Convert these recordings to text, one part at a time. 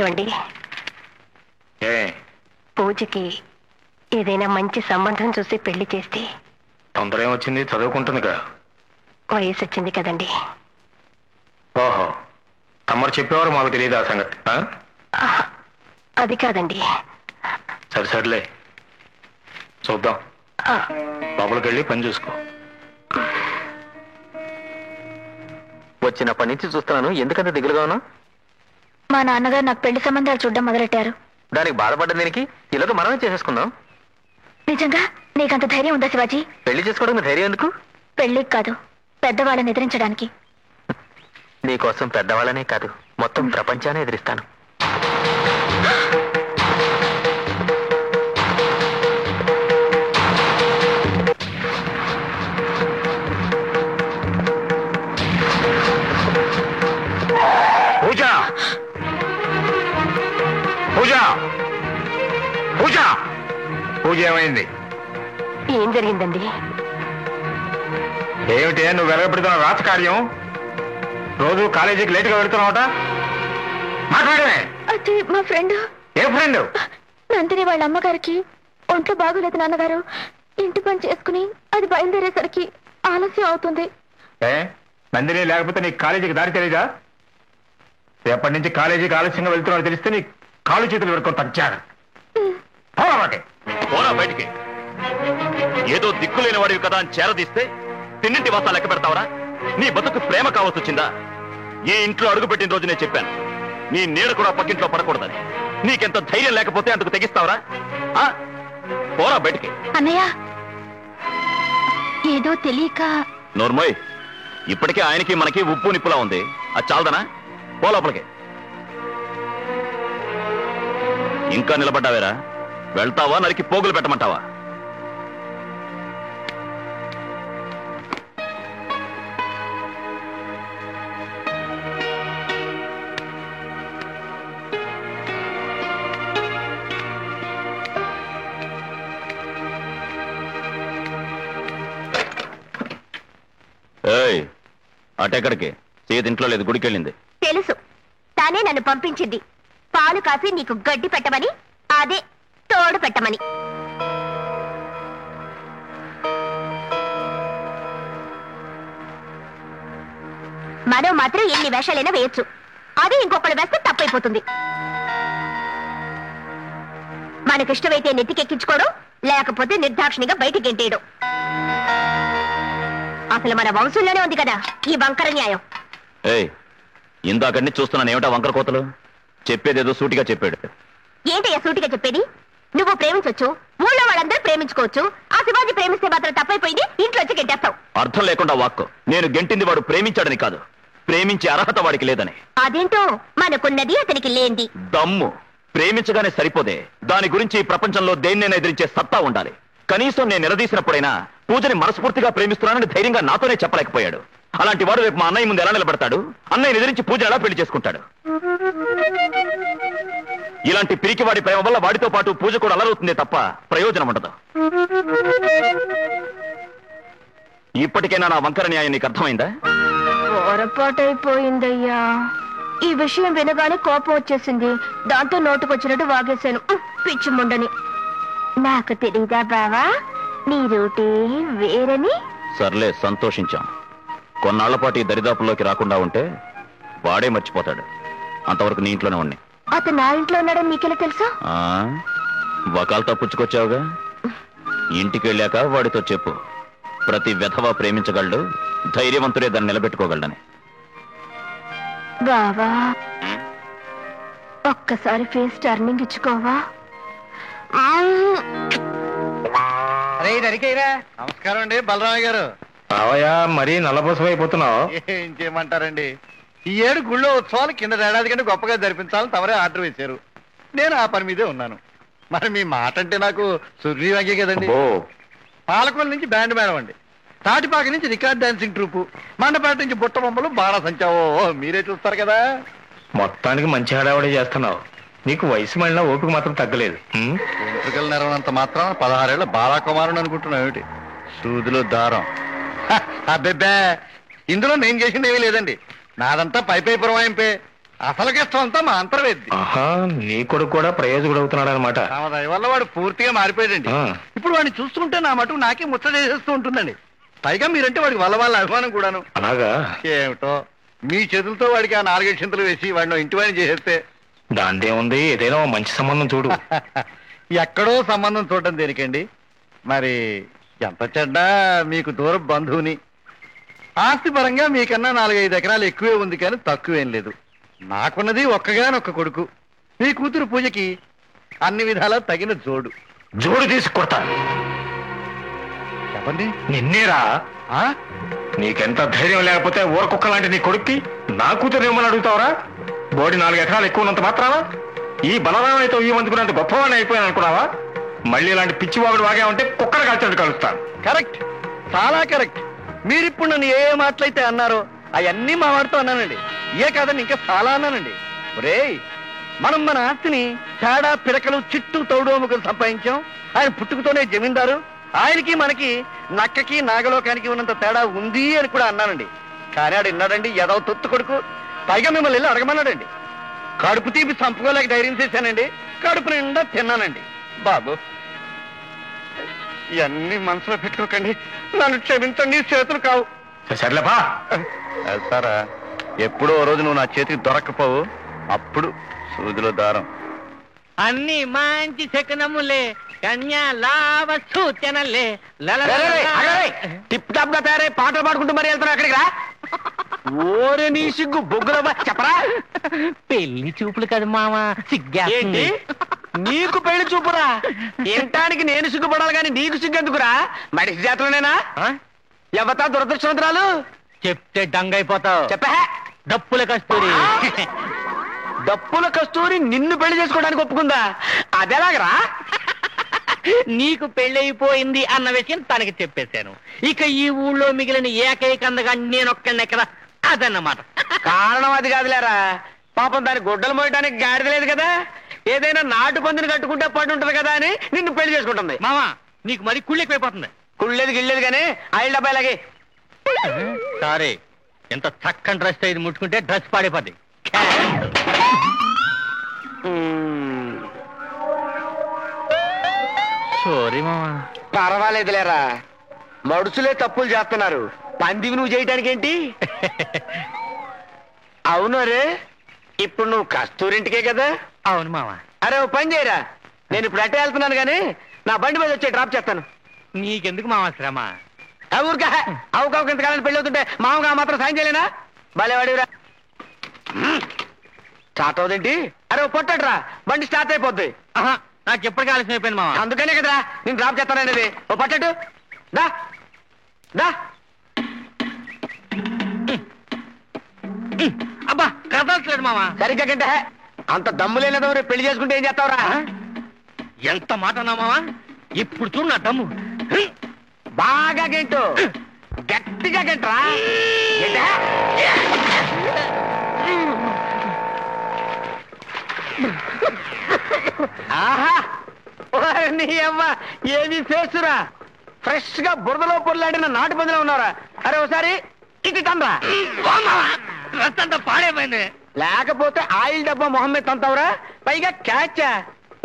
ఏమండి, పూజకి ఏదైనా మంచి సంబంధం చూసి పెళ్లి చేస్తే. తొందర ఏమొచ్చింది, చదువుకుంటుందిగా. వయసు వచ్చింది కదండి. ఓహో, తమరు చెప్పేవారు మాకు తెలియదు ఆ సంగతి. అది కాదండి. సరే సర్లే, చూద్దాం. లోపలికి వెళ్ళి పని చూసుకో. వచ్చినప్పటి నుంచి చూస్తున్నాను, ఎందుకంత దిగులుగా ఉన్నా? మా నాన్నగారు నాకు పెళ్లి సంబంధాలు చూడడం మొదలెట్టారు. దానికి బాధపడ్డ దీనికి ఇలాగ మనమే చేసేసుకుందాం. నిజంగా నీకంత ధైర్యం ఉందా శివాజీ? పెళ్లి చేసుకోవడానికి ధైర్యం ఎందుకు? పెళ్లికి కాదు, పెద్దవాళ్ళని ఎదిరించడానికి. నీకోసం పెద్దవాళ్ళనే కాదు, మొత్తం ప్రపంచాన్ని ఎదిరిస్తాను. పూజ పూజ పూజ పూజ ఏమైంది? ఏం జరిగిందండి? ఏమిటి నువ్వు వెలగబెడుతున్న రాజకార్యం? రోజు కాలేజీకి లేటుగా వెళ్తున్నావుట, మాట్లాడమే. అది మా ఫ్రెండ్. ఏ ఫ్రెండ్? నందిని వాళ్ళ అమ్మగారికి ఒంట్లో బాగోలేదు నాన్నగారు. ఇంటి పని చేసుకుని అది బయలుదేరేసరికి ఆలస్యం అవుతుంది. నందిని లేకపోతే నీకు కాలేజీకి దారి తెలీదా? రేపటి నుంచి కాలేజీకి ఆలస్యంగా వెళ్తున్నావు తెలిస్తే నీ కాలు చేతులు పెట్టుకొని తగ్గారు. పోరా బయటికి. ఏదో దిక్కులేని వాడివి కదా అని చేరదీస్తే తిన్నింటి వాసా లెక్క పెడతావరా? నీ బతుకు ప్రేమ కావాల్సి వచ్చిందా? ఈ ఇంట్లో అడుగుపెట్టిన రోజు నేను చెప్పాను, నీ నీడ కూడా పక్కింట్లో పడకూడదని. నీకెంత ధైర్యం లేకపోతే అందుకు తెగిస్తావరా? పోరా బయటికి. అన్నయ్య, ఏదో తెలియక. నోర్మోయ్, ఇప్పటికే ఆయనకి మనకి ఉప్పు నిప్పులా ఉంది, అది చాలదనా? పో లోపలికి. ఇంకా నిలబడ్డావేరా? వెళ్తావా, నరికి పోగులు పెట్టమంటావా? ఏయ్, అటెక్కడికి? సీత ఇంట్లో లేదు, గుడికి వెళ్ళింది. తెలుసు, తానే నన్ను పంపించింది. పాలు కాసి నీకు గడ్డి పెట్టమని, అదే తోడు పెట్టమని. మనం మాత్రం ఎన్ని వేషాలైనా వేయొచ్చు, అది ఇంకొకళ్ళు వేస్తే తప్పైపోతుంది. మనకిష్టమైతే నెత్తికెక్కించుకోవడం, లేకపోతే నిర్దాక్షిణిగా బయటికి గెంటేయడం. అసలు మన వంశంలోనే ఉంది కదా ఈ వంకర న్యాయం. ఏయ్, ఇందాకడిని చూస్తున్నాను, ఏమిటా వంకర కోతలు? చెప్పేదేదో సూటిగా చెప్పాడు. ఏంటయ్యా సూటిగా చెప్పేది? నువ్వు ప్రేమించొచ్చు, ఊళ్ళో వాళ్ళందరూ ప్రేమించుకోవచ్చు. ఆ శివాజీ ప్రేమిస్తే మాత్రం తప్పైపోయింది, ఇంట్లో వచ్చి గెంటేస్తావు. అర్థం లేకుండా వాక్కు. నేను గెంటింది వాడు ప్రేమించాడని కాదు, ప్రేమించే అర్హత వాడికి లేదని. అదేంటో మనకున్నది అతనికి లేంది. దమ్ము. ప్రేమించగానే సరిపోదే, దాని గురించి ఈ ప్రపంచంలో దేన్నైనా ఎదిరించే సత్తా ఉండాలి. కనీసం నేను నిలదీసినప్పుడైనా పూజని మనస్ఫూర్తిగా ప్రేమిస్తున్నానని ధైర్యంగా నాతోనే చెప్పలేకపోయాడు. అలాంటి వాడు రేపు మా అన్నయ్య ముందు ఎలా నిలబడతాడు? అన్నయ్య ఎదిరించి పూజ ఎలా పెళ్లి చేసుకుంటాడు? ఇలాంటి పిరికివాడి ప్రేమ వల్ల వాడితో పాటు పూజ కూడా అలరవుతుందే తప్ప ప్రయోజనం ఉండదు. ఇప్పటికైనా నా వంకర న్యాయం నీకు అర్థమైందా? పొరపాటైపోయిందయ్యా. ఈ విషయం వినగానే కోపం వచ్చేసింది, దాంతో నోటుకొచ్చినట్టు వాగేశాను. పిచ్చి ముండని. నాకు తెలీదా బావా నీ రూటే వేరని? సర్లే, సంతోషించాం. కొన్నాళ్ల పాటు ఈ దరిదాపుల్లోకి రాకుండా ఉంటే వాడే మర్చిపోతాడు. అంతవరకు నీ ఇంట్లోనే ఉండి. అతను నా ఇంట్లో ఉన్నాడని మీకెలా తెలుసా? వకాలతో పుచ్చుకొచ్చావుగా, ఇంటికి వెళ్ళాక వాడితో చెప్పు. ప్రతి వెధవ ప్రేమించగలడు, ధైర్యవంతుడే దాన్ని నిలబెట్టుకోగలడని. బావా, ఒక్కసారి ఫేస్ టర్నింగ్ ఇచ్చుకోవా? నమస్కారం అండి బలరామయ్య గారు. రావయ్యా, మరీ నల్లబోసం అయిపోతున్నావు. ఏం చేయమంటారండి, ఈ ఏడు గుళ్ళో ఉత్సవాలు కింద ఏడాది కంటే గొప్పగా జరిపించాలని తమరే ఆర్డర్ వేశారు. నేను ఆ పని మీదే ఉన్నాను. మరి మీ మాట అంటే నాకు సుగ్రీవాంగే కదండి. పాలకొల నుంచి బ్యాండ్ మేడం అండి, తాటిపాక నుంచి రికార్డ్ డాన్సింగ్ ట్రూపు, మండపేట నుంచి బుట్ట బొమ్మలు, బాణ సంచావో మీరే చూస్తారు కదా. మొత్తానికి మంచి హడావడి చేస్తున్నావు. నీకు వయసు మళ్ళీ ఓపిక మాత్రం తగ్గలేదు. వెంట్రుకలు నెరవనంత మాత్రం 16 ఏళ్ల బాలాకుమారుని అనుకుంటున్నావు ఏమిటి? సూదిలో దారం. అబ్బెబ్బే, ఇందులో నేను చేసింది ఏమీ లేదండి. నాదంతా పై పురమాయింపే. అసలు కష్టం అంతా మా అంతర్వేద్ది. ఆహా, నీ కొడుకు కూడా ప్రయోజకుడు అవుతున్నాడు అనమాట. తమ దయ వల్ల వాడు పూర్తిగా మారిపోయాడండి. ఇప్పుడు వాడిని చూస్తుంటే నా మటుకు నాకే ముచ్చట చేసేస్తూ ఉంటుందండి. పైగా మీరంటే వాడికి వాళ్ళ అభిమానం కూడాను. అలాగా? ఏమిటో మీ చేతులతో వాడికి ఆ 4 చింతలు వేసి వాడిని ఇంటి వాడిని చేసేస్తే. దాందే ఉంది, ఏదైనా ఓ మంచి సంబంధం చూడు. ఎక్కడో సంబంధం చూడటం దేనికండి? మరి ఎంత చెడ్డా మీకు దూర బంధువుని. ఆస్తి పరంగా మీకన్నా 4-5 ఎకరాలు ఎక్కువే ఉంది, కానీ తక్కువేం లేదు. నాకున్నది ఒక్కగానొక్క కొడుకు. మీ కూతురు పూజకి అన్ని విధాలా తగిన జోడు. జోడు తీసి కొడతా. చెప్పండి. నిన్నేరా? నీకెంత ధైర్యం లేకపోతే ఊరకుక్క లాంటి నీ కొడుక్కి నా కూతురు ఏమని అడుగుతావురా? బోడి 4 ఎకరాలు ఎక్కువ ఉన్నంత మాత్రానా ఈ బలరామైతే ఈ మందుకున్నంత గొప్పవాడిని అయిపోయాను అనుకున్నావా? మళ్ళీ ఇలాంటి పిచ్చివాగుడు వాగా ఉంటే కుక్కలు కాల్చినట్టు కలుస్తాను. కరెక్ట్, చాలా కరెక్ట్. మీరిప్పుడు నన్ను ఏ మాటలైతే అన్నారో అవన్నీ మా వాడితో అన్నానండి. ఏ కాదని ఇంకా చాలా అన్నానండి. ఒరేయ్, మనం మన ఆస్తిని తేడా పిడకలు చిట్టు తౌడోముకలు సంపాదించాం. ఆయన పుట్టుకతోనే జమీందారు. ఆయనకి మనకి నక్కకి నాగలోకానికి ఉన్నంత తేడా ఉంది అని కూడా అన్నానండి. కానీ ఆడు విన్నాడండి, ఎదవ తొత్తు కొడుకు. పైగా మిమ్మల్ని వెళ్ళి అడగమన్నాడండి. కడుపు తీపి చంపుకోలేక ధైర్యం చేశానండి. కడుపు నిండా తిన్నానండి. బాబు, ఇవన్నీ మనసులో పెట్టుకోకండి. నన్ను క్షమించండి, చేతులు కావు. సర్లేపా. సారా, ఎప్పుడో రోజు నువ్వు నా చేతికి దొరక్కపోవు, అప్పుడు సూదిలో దారం. అన్ని మంచి శకనములే, కన్యా లావ సూచనలే. టిప్ టాప్ గా తయారై పాటలు పాడుకుంటూ మరి వెళ్తున్నా అక్కడికి రా. ఓరే నీ సిగ్గు బొగ్గుల చెప్పరా. పెళ్లి చూపులు కదా మామ, సిగ్గేంటి? నీకు పెళ్లి చూపురా? ఇంటానికి నేను సిగ్గుపడాలి కానీ నీకు సిగ్గెందుకురా? మడిసి జాతరనేనా? ఎవతా దురదృష్టవంతురాలు? చెప్తే డంగైపోతావు. చెప్పా. డప్పుల కస్తూరి. డప్పుల కస్తూరి నిన్ను పెళ్లి చేసుకోవడానికి ఒప్పుకుందా? అదెలాగరా? నీకు పెళ్ళైపోయింది అన్న విషయం తనకి చెప్పేశాను. ఇక ఈ ఊళ్ళో మిగిలిన ఏకైక అందగా నేనొక్కడిని ఎక్కడ, అదన్నమాట. కారణం అది కాదులేరా. పాపం దాని గుడ్డలు మోయడానికి గాడిద లేదు కదా. ఏదైనా నాటు పందిని కట్టుకుంటే పడి ఉంటది కదా అని నిన్ను పెళ్లి చేసుకుంటుంది. మామా, నీకు మరి కుళ్ళు ఎక్కువైపోతుంది. కుళ్ళేది గిళ్ళేది కానీ ఆయిల్ డబ్బా ఇలాగే. సారీ, ఎంత చక్కని డ్రెస్ ఇది ముట్టుకుంటే డ్రెస్ పాడైపోద్ది. సారీ మామా. పర్వాలేదులేరా, మడుసులే తప్పులు చేస్తున్నారు, పందివి నువ్వు చేయటానికి ఏంటి? అవును రే, ఇప్పుడు నువ్వు కస్తూరింటికే కదా? అవును మామా. అరే ఓ పని చేయరా, నేను ఇప్పుడు అట్టే వెళ్తున్నాను కానీ నా బండి మీద వచ్చి డ్రాప్ చేస్తాను. నీకెందుకు మామా శ్రమ? ఊరికా అవుకావు ఇంతకాలని పెళ్ళి అవుతుంటే మామగా మాత్రం సాయం చేయలేనా? భలేవాడిరా. స్టార్ట్ అవుదేంటి? అరే ఓ పొట్టట్రా, బండి స్టార్ట్ అయిపోద్ది. ఆహా, నాకు ఎప్పటికీ ఆలస్యం అయిపోయింది మామా. అందుకనే కదరా నేను డ్రాప్ చేస్తాననేది. ఓ పట్టట్టు దా దా. అబ్బా, కదలట్లేదు మామా. సరిగ్గా గంటే అంత దమ్ము లేనిదో రేపు పెళ్లి చేసుకుంటే ఏం చేస్తావురా? ఎంత మాట అన్నా మామా. ఇప్పుడు చూడు నా దమ్ము. బాగా గెంటు, గట్టిగా గంటరా. ఆహా, నీ అవ్వ ఏమి చేస్తురా? ఫ్రెష్ గా బురదలో పొల్లాడిన నాటు పందిలో ఉన్నారా? అరే ఒకసారి ఇటు తండ్రా. రస్తంతా పాడైపోయింది. లేకపోతే ఆయిల్ డబ్బా మొహమ్మద్ తంతావురా, పైగా క్యాచ్.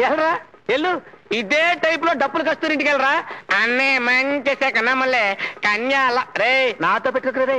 ఎల్రా ఎల్లు, ఇదే టైప్ లో డప్పులు కస్తూరింటికి వెళ్ళరా. అన్నీ మంచి కన్నా మళ్ళీ కన్యాల రే నాతో పెట్టుకురే.